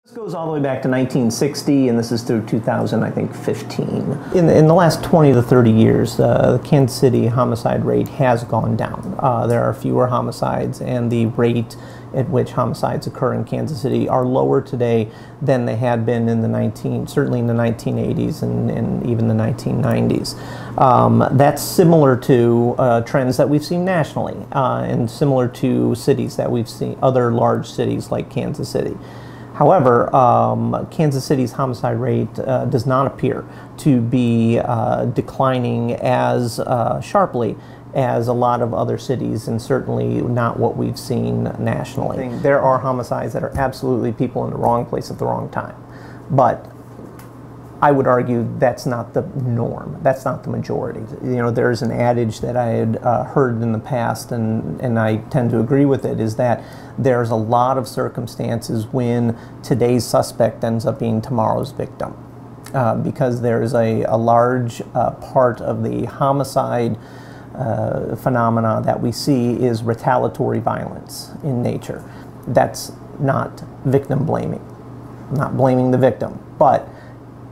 This goes all the way back to 1960, and this is through 2000, I think, 15. In the last 20 to 30 years, the Kansas City homicide rate has gone down. There are fewer homicides, and the rate at which homicides occur in Kansas City are lower today than they had been in the certainly in the 1980s and even the 1990s. That's similar to trends that we've seen nationally, and similar to cities that we've seen, other large cities like Kansas City. However, Kansas City's homicide rate does not appear to be declining as sharply as a lot of other cities, and certainly not what we've seen nationally. There are homicides that are absolutely people in the wrong place at the wrong time, but I would argue that's not the norm. That's not the majority. You know, there's an adage that I had heard in the past, and I tend to agree with it, is that there's a lot of circumstances when today's suspect ends up being tomorrow's victim. Because there's a large part of the homicide phenomena that we see is retaliatory violence in nature. That's not victim blaming. I'm not blaming the victim, but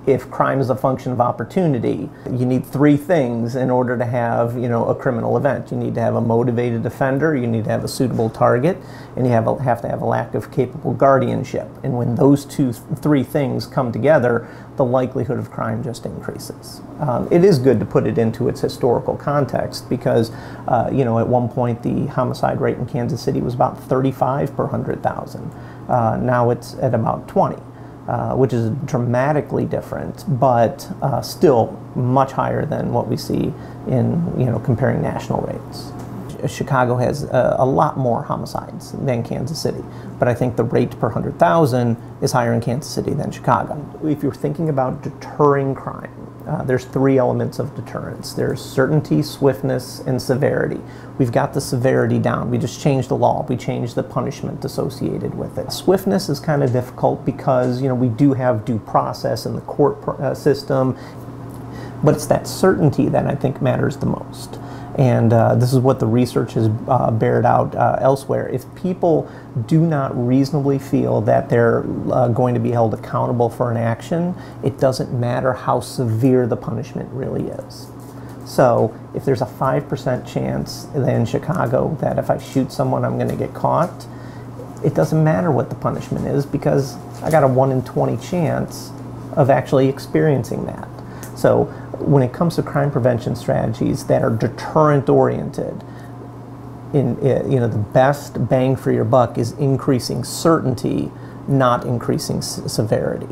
if crime is a function of opportunity, you need three things in order to have, you know, a criminal event. You need to have a motivated offender, you need to have a suitable target, and you have to have a lack of capable guardianship. And when those three things come together, the likelihood of crime just increases. It is good to put it into its historical context because, you know, at one point the homicide rate in Kansas City was about 35 per 100,000. Now it's at about 20. Which is dramatically different, but still much higher than what we see in, you know, comparing national rates. Chicago has a lot more homicides than Kansas City, but I think the rate per 100,000 is higher in Kansas City than Chicago. If you're thinking about deterring crime, there's three elements of deterrence. There's certainty, swiftness, and severity. We've got the severity down. We just changed the law. We changed the punishment associated with it. Swiftness is kind of difficult because, you know, we do have due process in the court system, but it's that certainty that I think matters the most. And this is what the research has bared out elsewhere. If people do not reasonably feel that they're going to be held accountable for an action, it doesn't matter how severe the punishment really is. So if there's a 5% chance in Chicago that if I shoot someone I'm going to get caught, it doesn't matter what the punishment is because I got a 1 in 20 chance of actually experiencing that. So when it comes to crime prevention strategies that are deterrent oriented, you know, the best bang for your buck is increasing certainty, not increasing severity.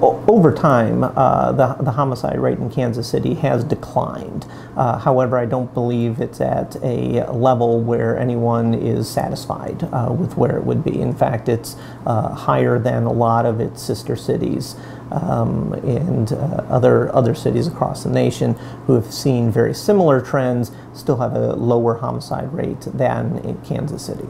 Over time, the homicide rate in Kansas City has declined. However, I don't believe it's at a level where anyone is satisfied with where it would be. In fact, it's higher than a lot of its sister cities and other cities across the nation who have seen very similar trends still have a lower homicide rate than in Kansas City.